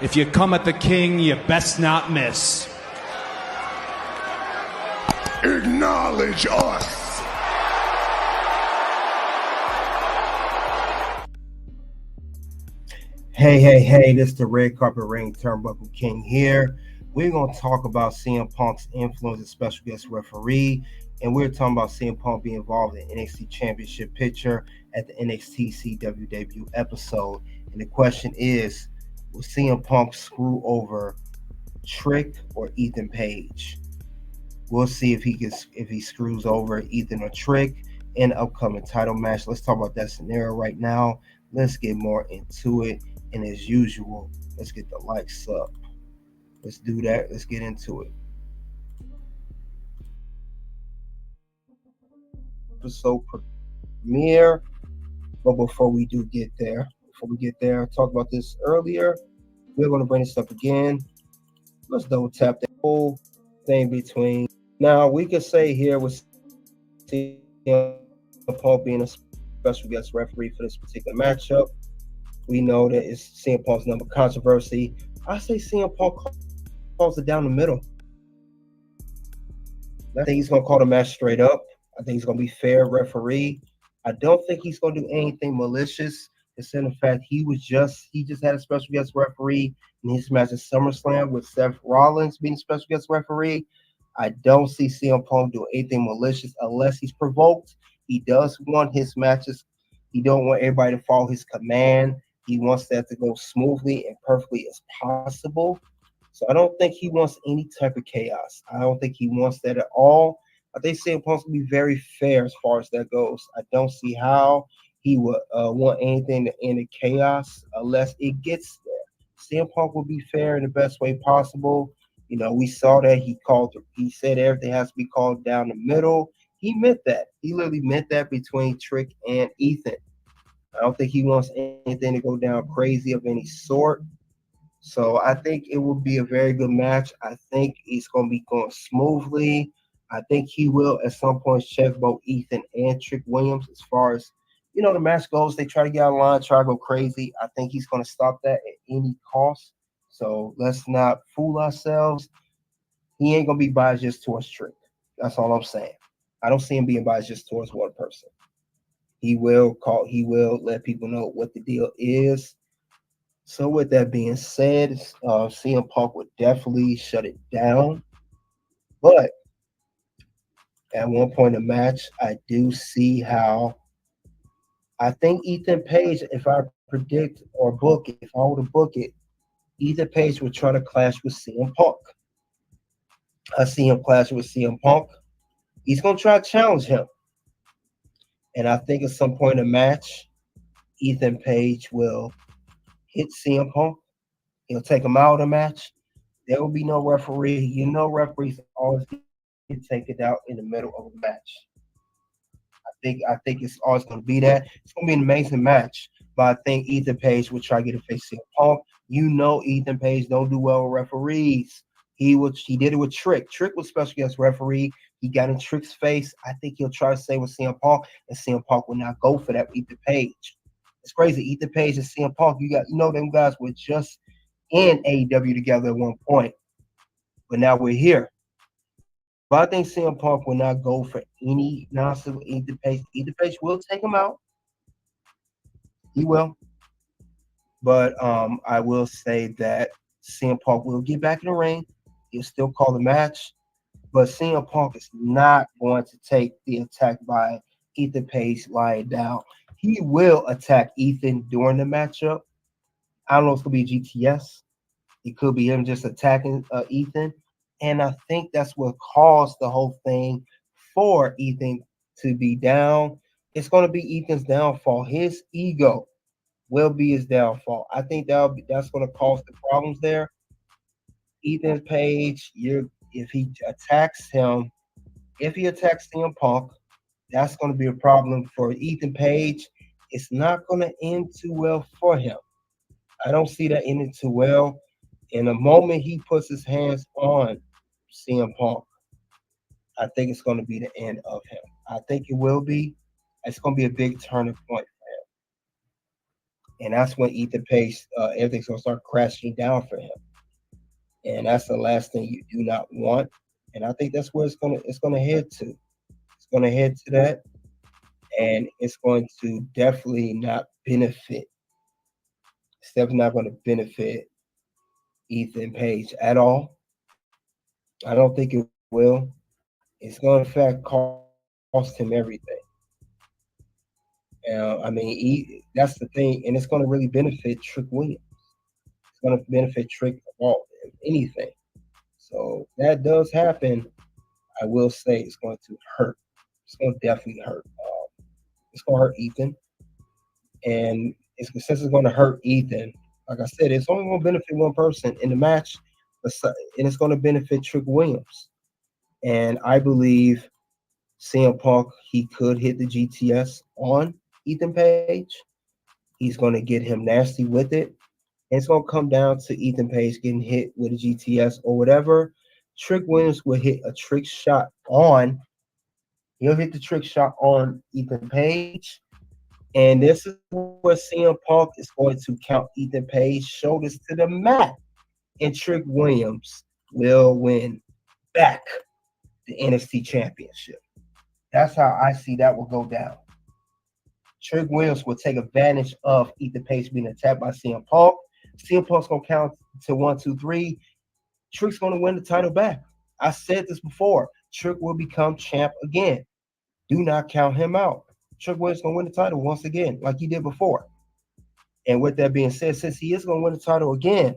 If you come at the king, you best not miss. Acknowledge us. Hey, this is the Red Carpet Ring Turnbuckle King here. We're going to talk about CM Punk's influence as special guest referee, and we're talking about CM Punk being involved in NXT Championship picture at the NXT CW debut episode. And the question is, will CM Punk screw over Trick or Ethan Page? We'll see if he screws over Ethan or Trick in the upcoming title match. Let's talk about that scenario right now. Let's get more into it. And as usual, let's get the likes up. Let's do that. Let's get into it. Episode premiere. But before we get there, I talked about this earlier. We're going to bring this up again. Let's double tap the whole thing between. Now, we could say here with CM Punk being a special guest referee for this particular matchup, we know that it's CM Punk's number controversy. I say CM Punk calls it down the middle. I think he's going to call the match straight up. I think he's going to be fair referee. I don't think he's going to do anything malicious. Considering the fact he just had a special guest referee in his match at SummerSlam with Seth Rollins being special guest referee. I don't see CM Punk doing anything malicious unless he's provoked. He does want his matches. He don't want everybody to follow his command. He wants that to go smoothly and perfectly as possible. So I don't think he wants any type of chaos. I don't think he wants that at all. I think CM Punk's going to be very fair as far as that goes. I don't see how he would want anything to end in chaos unless it gets there. CM Punk will be fair in the best way possible. You know, we saw that he said everything has to be called down the middle. He meant that. He literally meant that between Trick and Ethan. I don't think he wants anything to go down crazy of any sort. So I think it will be a very good match. I think it's going to be going smoothly. I think he will at some point check both Ethan and Trick Williams as far as, you know, the match goes. They try to get out of line, try to go crazy. I think he's going to stop that at any cost. So let's not fool ourselves. He ain't going to be biased just towards Trick. That's all I'm saying. I don't see him being biased just towards one person. He will let people know what the deal is. So with that being said, CM Punk would definitely shut it down. But at one point in the match, I do see how I think Ethan Page, if I predict or book it, if I were to book it, Ethan Page would try to clash with CM Punk. I see him clashing with CM Punk. He's going to try to challenge him. And I think at some point in the match, Ethan Page will hit CM Punk. He'll take him out of the match. There will be no referee. You know, referees always get taken out in the middle of a match. I think it's always going to be that. It's going to be an amazing match. But I think Ethan Page will try to get a face CM Punk. You know, Ethan Page don't do well with referees. He did it with Trick. Trick was special guest referee. He got in Trick's face. I think he'll try to say with CM Punk, and CM Punk will not go for that with Ethan Page. It's crazy. Ethan Page and CM Punk, them guys were just in AEW together at one point. But now we're here. But I think CM Punk will not go for any nonsense with Ethan Page. Ethan Page will take him out. He will. But I will say that CM Punk will get back in the ring. He'll still call the match. But CM Punk is not going to take the attack by Ethan Page lying down. He will attack Ethan during the matchup. I don't know if it's going to be a GTS. It could be him just attacking Ethan. And I think that's what caused the whole thing for Ethan to be down. It's going to be Ethan's downfall. His ego will be his downfall. I think that's going to cause the problems there. Ethan Page, if he attacks CM Punk, that's going to be a problem for Ethan Page. It's not going to end too well for him. I don't see that ending too well. In the moment he puts his hands on CM Punk, I think it's going to be the end of him. I think it will be. It's going to be a big turning point for and that's when Ethan Page, everything's gonna start crashing down for him, and that's the last thing you do not want. And I think that's where it's gonna head to. It's gonna head to that, and it's going to definitely not benefit. It's definitely not going to benefit Ethan Page at all. I don't think it will. It's going to, in fact, cost him everything. That's the thing, and it's going to really benefit Trick Williams. It's going to benefit Trick of all, if anything. So if that does happen, I will say it's going to hurt. It's going to definitely hurt. It's going to hurt Ethan, and since it's going to hurt Ethan, like I said, it's only going to benefit one person in the match, and it's going to benefit Trick Williams. And I believe CM Punk, he could hit the GTS on Ethan Page. He's going to get him nasty with it. And it's going to come down to Ethan Page getting hit with a GTS or whatever. Trick Williams will hit a trick shot on. He'll hit the trick shot on Ethan Page. And this is where CM Punk is going to count Ethan Page shoulders to the mat. And Trick Williams will win back the NXT Championship. That's how I see that will go down. Trick Williams will take advantage of Ethan Page being attacked by CM Punk. CM Punk's going to count to 1, 2, 3. Trick's going to win the title back. I said this before. Trick will become champ again. Do not count him out. Trick Williams going to win the title once again, like he did before. And with that being said, since he is going to win the title again,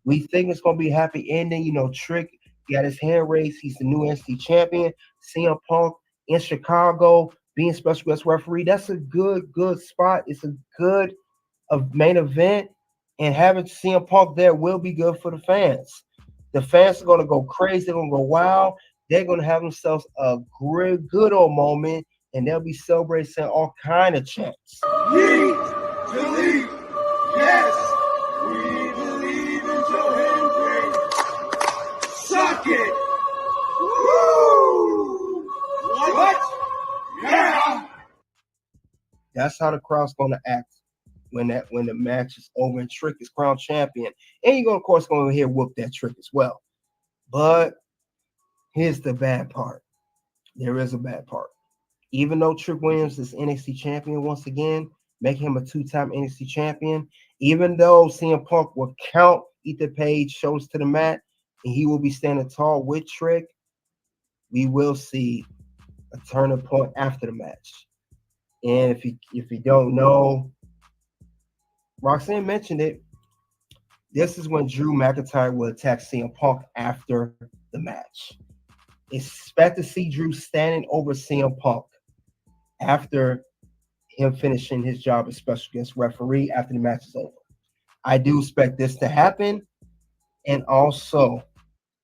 we think it's going to be a happy ending. You know, Trick got his hand raised. He's the new NXT champion. CM Punk in Chicago being special guest referee. That's a good spot. It's a good main event. And having CM Punk there will be good for the fans. The fans are going to go crazy. They're going to go wild. They're going to have themselves a good old moment. And they'll be celebrating all kind of chants. Yeet, delete, yes, we believe in Joe Hendry. Suck it. Woo! What? Yeah. That's how the crowd's going to act when the match is over and Trick is crowned champion. And you're of course going to hear whoop that Trick as well. But here's the bad part. There is a bad part. Even though Trick Williams is NXT champion once again, making him a 2-time NXT champion, even though CM Punk will count Ethan Page shoulders to the mat and he will be standing tall with Trick, we will see a turning point after the match. And if you don't know, Roxanne mentioned it. This is when Drew McIntyre will attack CM Punk after the match. Expect to see Drew standing over CM Punk after him finishing his job as special guest referee after the match is over. I do expect this to happen. And also,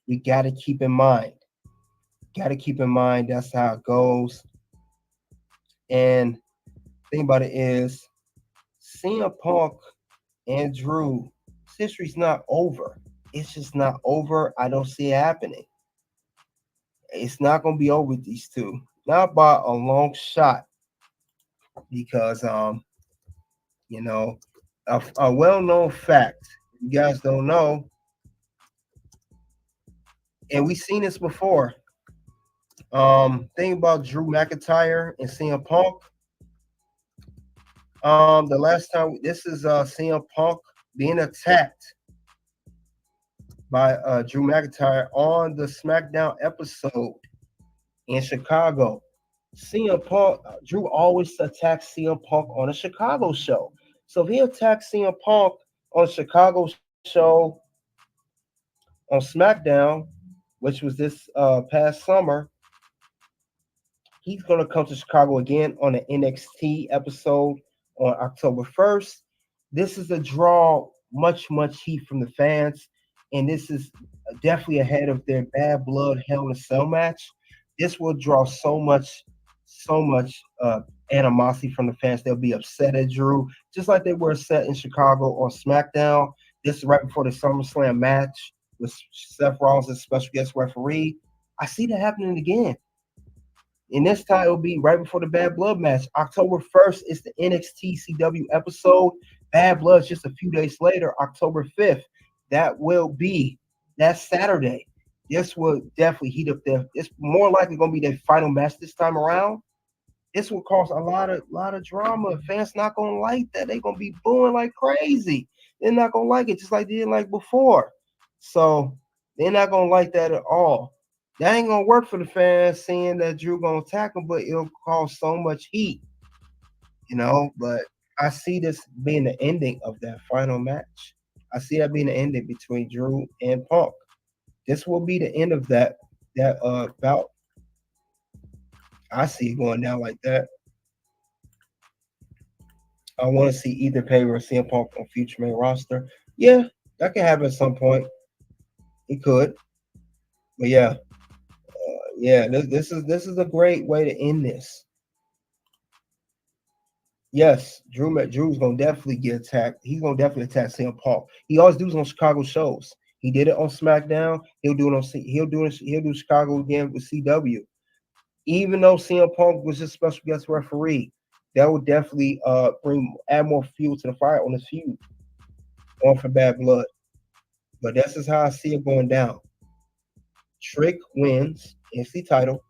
we got to keep in mind that's how it goes. And the thing about it is, CM Punk and Drew, history's not over. It's just not over. I don't see it happening. It's not going to be over with these two. Not by a long shot. Because, a well-known fact, you guys don't know, and we've seen this before. Thing about Drew McIntyre and CM Punk. The last time, this is CM Punk being attacked by Drew McIntyre on the SmackDown episode in Chicago. CM Punk, Drew always attacks CM Punk on a Chicago show. So if he attacks CM Punk on a Chicago show on SmackDown, which was this past summer, he's going to come to Chicago again on an NXT episode on October 1st. This is a draw, much heat from the fans, and this is definitely ahead of their Bad Blood Hell in a Cell match. This will draw so much animosity from the fans. They'll be upset at Drew, just like they were upset in Chicago on SmackDown. This is right before the SummerSlam match with Seth Rollins as special guest referee. I see that happening again. And this time it'll be right before the Bad Blood match. October 1st is the NXT CW episode. Bad Blood's just a few days later, October 5th. That's Saturday. This will definitely heat up it's more likely gonna be their final match this time around. This will cause a lot of drama. Fans not gonna like that. They're gonna be booing like crazy. They're not gonna like it just like they did like before. So they're not gonna like that at all. That ain't gonna work for the fans seeing that Drew gonna attack them, but it'll cause so much heat, But I see this being the ending of that final match. I see that being the ending between Drew and Punk. This will be the end of that bout. I see it going down like that. I want to see either Page or CM Punk on future main roster. Yeah, that can happen at some point. It could, but yeah, This is a great way to end this. Yes, Drew's gonna definitely get attacked. He's gonna definitely attack CM Punk. He always does on Chicago shows. He did it on SmackDown. He'll do Chicago again with CW. Even though CM Punk was just special guest referee, that would definitely add more fuel to the fire on this feud. On for Bad Blood. But this is how I see it going down. Trick wins NXT title.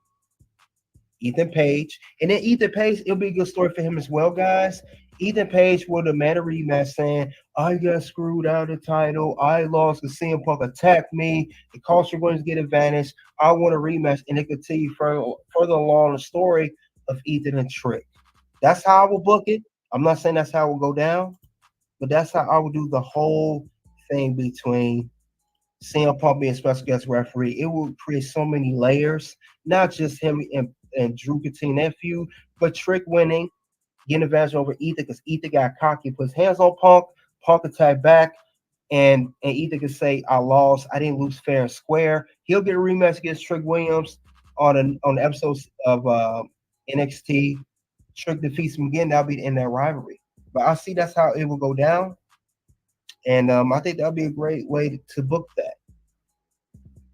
Ethan Page. And then Ethan Page, it'll be a good story for him as well, guys. Ethan Page will demand a rematch saying, I got screwed out of the title. I lost because CM Punk attacked me. It cost your winners get advantage. I want a rematch. And it continue further along the story of Ethan and Trick. That's how I will book it. I'm not saying that's how it will go down, but that's how I will do the whole thing between CM Punk being special guest referee. It will create so many layers, not just him and Drew continuing that feud, but Trick winning, getting advantage over Ethan because Ethan got cocky, puts hands on Punk attacked back, and Ethan can say, I lost, I didn't lose fair and square. He'll get a rematch against Trick Williams on the episodes of NXT. Trick defeats him again, that'll be the end of that rivalry. But I see that's how it will go down. And I think that'll be a great way to book that.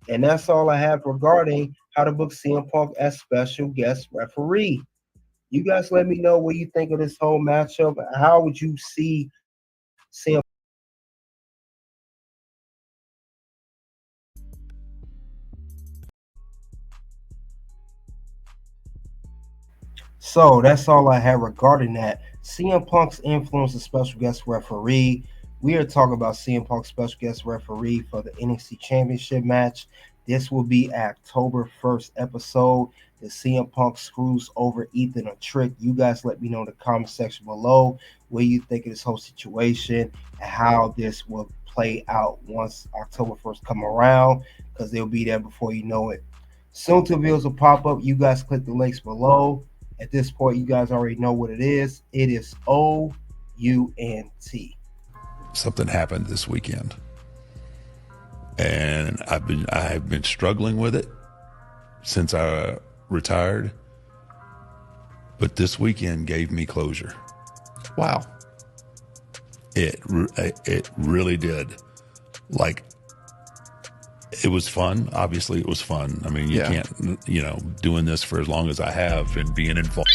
And that's all I have regarding how to book CM Punk as special guest referee. You guys let me know what you think of this whole matchup. How would you see CM? So that's all I have regarding that. CM Punk's influence as special guest referee. We are talking about CM Punk's special guest referee for the NXT Championship match. This will be October 1st episode. The CM Punk screws over Ethan or Trick. You guys let me know in the comment section below what you think of this whole situation and how this will play out once October 1st come around, because they'll be there before you know it. Soon to videos will pop up. You guys click the links below. At this point, you guys already know what it is. It is OUNT. Something happened this weekend, and I have been struggling with it since I retired, but this weekend gave me closure. Wow. It really did. Like, it was fun. Obviously it was fun. I mean, you can't, doing this for as long as I have and being involved.